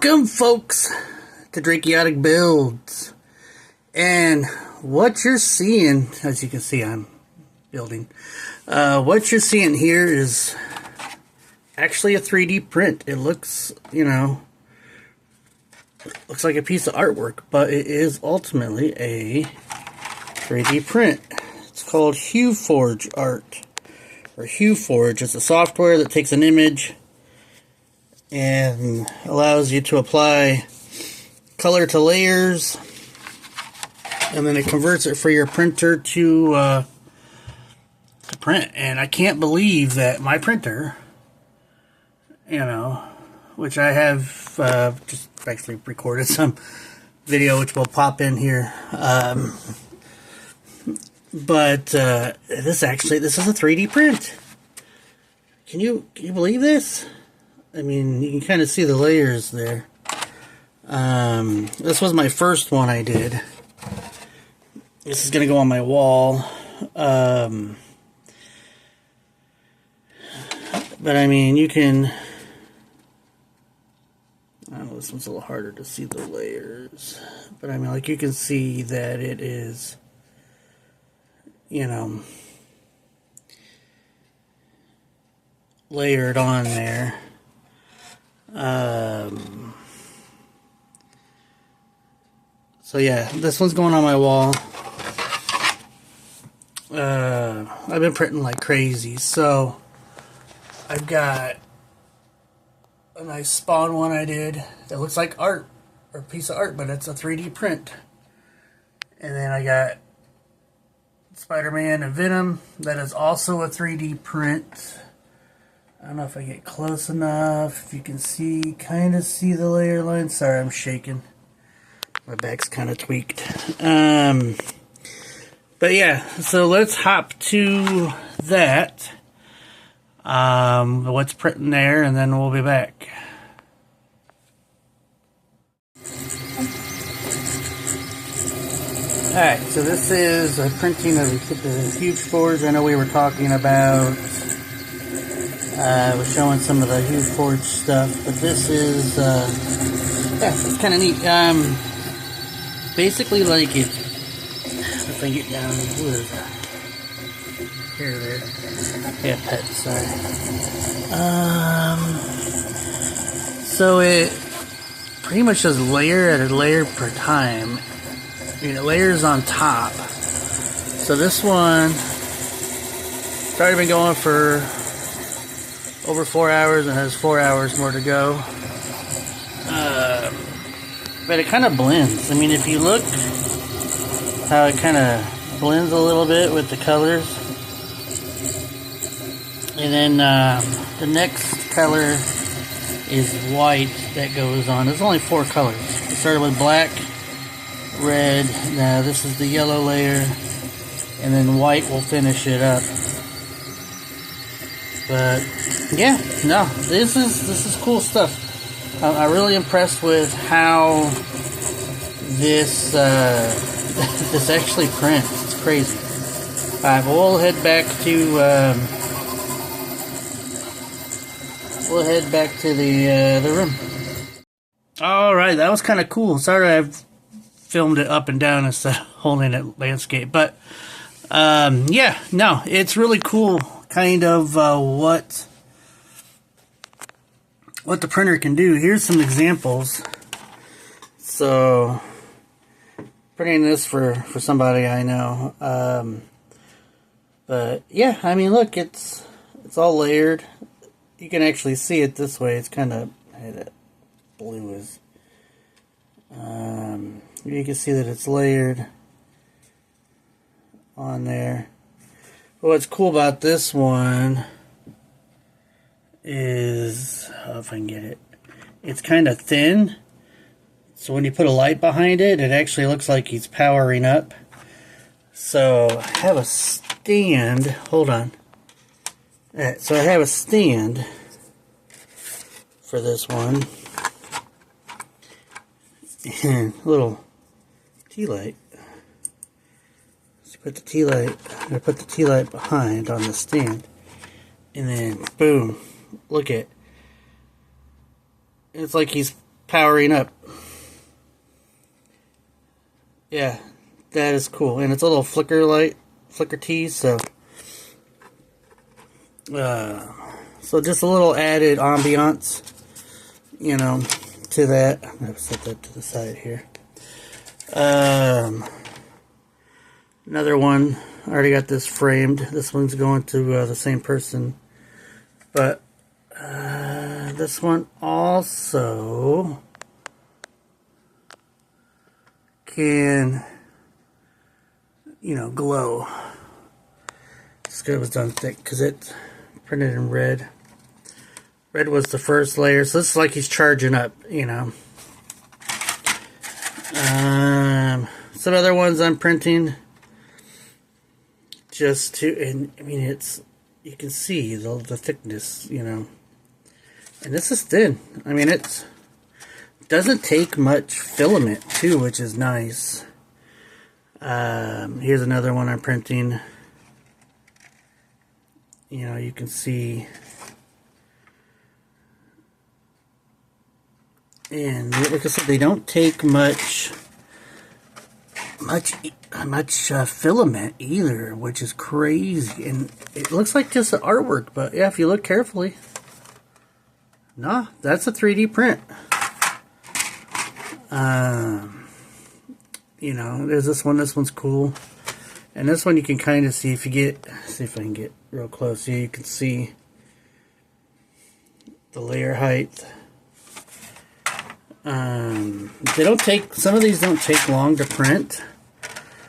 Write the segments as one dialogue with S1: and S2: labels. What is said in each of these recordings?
S1: Welcome, folks, to Drakeotic Builds. And what you're seeing, as you can see, I'm building. What you're seeing here is actually a 3D print. It looks, looks like a piece of artwork, but it is ultimately a 3D print. It's called Hueforge art, or Hueforge. It's a software that takes an image and allows you to apply color to layers, and then it converts it for your printer to print. And I can't believe that my printer, which I have just actually recorded some video which will pop in here, but this is a 3D print. Can you believe this? I mean, you can kind of see the layers there. This was my first one I did. This is going to go on my wall. But I mean, you can... I don't know, this one's a little harder to see the layers. But I mean, like, you can see that it is, layered on there. So yeah, this one's going on my wall. I've been printing like crazy, so I've got a nice Spawn one I did that looks like art, or a piece of art, but it's a 3D print. And then I got Spider-Man and Venom that is also a 3D print. I don't know if I get close enough, if you can kind of see the layer line. Sorry, I'm shaking. My back's kind of tweaked. But yeah, so let's hop to that. What's printing there, and then we'll be back. Alright, so this is a printing of the Hueforge. I know we were talking about... I was showing some of the Hueforge stuff, but this is, it's kind of neat. Basically, like it, if I get down, what is that? Here, there. Yeah, pet, sorry. So it pretty much does layer at a layer per time. It layers on top. So this one, it's already been going for over 4 hours and has 4 hours more to go. But it kind of blends. I mean, if you look how it kind of blends a little bit with the colors. And then the next color is white that goes on. There's only 4 colors. It started with black, red, now this is the yellow layer, and then white will finish it up. But yeah, no, this is cool stuff. I'm really impressed with how this this actually prints. It's crazy. Alright, but we'll head back to the room. Alright, that was kind of cool. Sorry I've filmed it up and down instead of holding it landscape, but yeah, no, it's really cool. Kind of what the printer can do. Here's some examples. So, printing this for somebody I know. But yeah, I mean, look, it's all layered. You can actually see it this way. It's kind of, hey, that blue is. You can see that it's layered on there. But what's cool about this one is, if I can get it, it's kind of thin. So when you put a light behind it, it actually looks like he's powering up. So I have a stand. Hold on. Alright, so I have a stand for this one. And a little tea light. Put the tea light. I put the tea light behind on the stand, and then boom! Look at. It's like he's powering up. Yeah, that is cool. And it's a little flicker tease, so just a little added ambiance, you know, to that. I'm going to set that to the side here. Another one, I already got this framed. This one's going to the same person. But this one also can, you know, glow. This guy was done thick because it printed in red. Red was the first layer, so this is like he's charging up, you know. Some other ones I'm printing just to, and I mean, it's, you can see the thickness, you know. And this is thin. I mean, it doesn't take much filament too, which is nice. Here's another one I'm printing. You know, you can see, and like I said, they don't take much filament either, which is crazy. And it looks like just the artwork, but yeah, if you look carefully, nah, that's a 3D print. You know, there's this one. This one's cool, and this one you can kind of see if you get. See if I can get real close. Yeah, you can see the layer height. They don't take, some of these don't take long to print.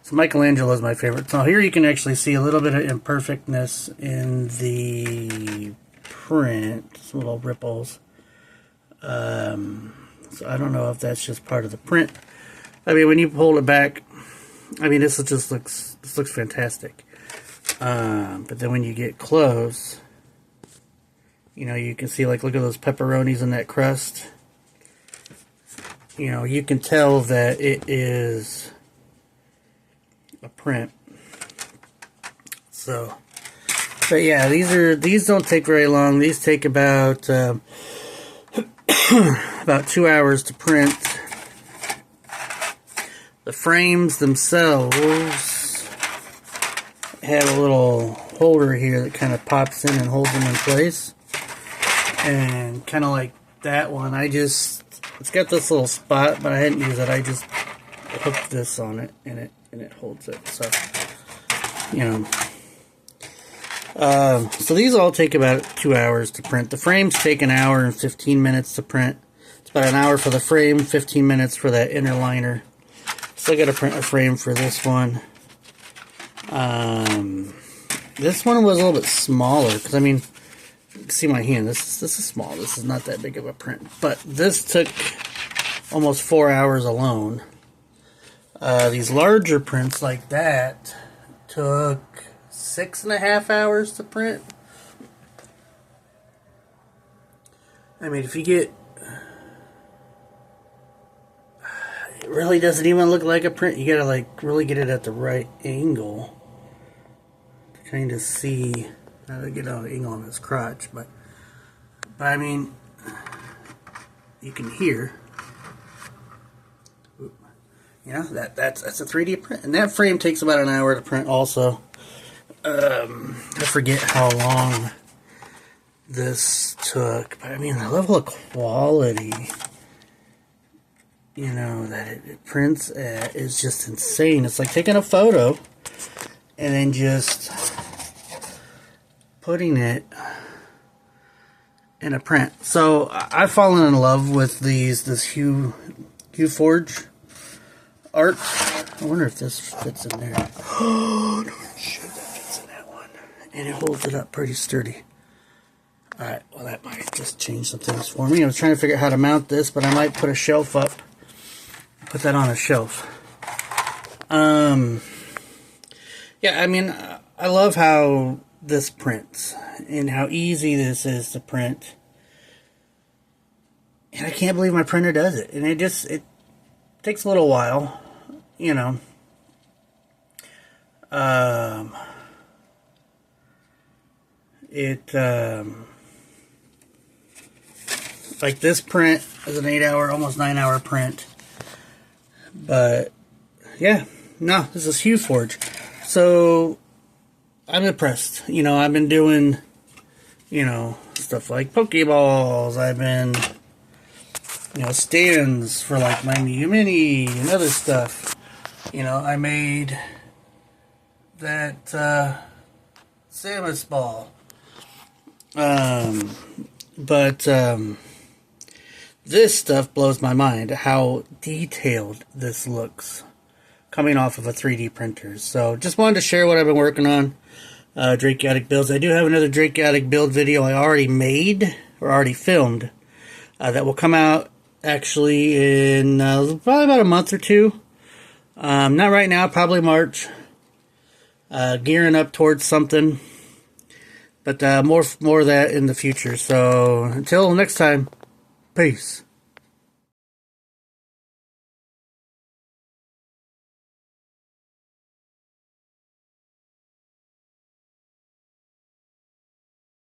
S1: So Michelangelo is my favorite. So here you can actually see a little bit of imperfectness in the print, some little ripples. So I don't know if that's just part of the print. I mean, when you hold it back, I mean, this looks fantastic. But then when you get close, you know, you can see, like, look at those pepperonis in that crust. You know, you can tell that it is a print. So, but yeah, these don't take very long. These take about about 2 hours to print. The frames themselves have a little holder here that kind of pops in and holds them in place. And kind of like that one, it's got this little spot, but I hadn't used it. I just hooked this on it, and it holds it. So, you know. So these all take about 2 hours to print. The frames take an hour and 15 minutes to print. It's about an hour for the frame, 15 minutes for that inner liner. Still got to print a frame for this one. This one was a little bit smaller, because I mean, you can see my hand. This is small. This is not that big of a print. But this took almost 4 hours alone. These larger prints like that took 6.5 hours to print. I mean, if you get, it really doesn't even look like a print. You gotta, like, really get it at the right angle to kind of see. How to get an angle on his crotch, but I mean, you can hear. You know, that's a 3D print, and that frame takes about an hour to print. Also, I forget how long this took, but I mean, the level of quality, you know, that it prints at is just insane. It's like taking a photo and then just putting it in a print. So I've fallen in love with this Hueforge art. I wonder if this fits in there. Oh, no shit, that fits in that one. And it holds it up pretty sturdy. Alright, well, that might just change some things for me. I was trying to figure out how to mount this, but I might put a shelf up. Put that on a shelf. Yeah, I mean, I love how this prints and how easy this is to print. And I can't believe my printer does it. And it takes a little while, you know. like this print is an 8-hour, almost 9-hour print. But yeah, no, this is Hueforge. So I'm impressed. You know, I've been doing, you know, stuff like Pokeballs. I've been, you know, stands for like my Mini and other stuff. You know, I made that Samus ball. But this stuff blows my mind, how detailed this looks coming off of a 3D printer. So just wanted to share what I've been working on. Drakeotic builds. I do have another Drakeotic build video I already made, or already filmed, that will come out actually in probably about a month or two. Not right now, probably March. Gearing up towards something. But more of that in the future. So until next time, peace.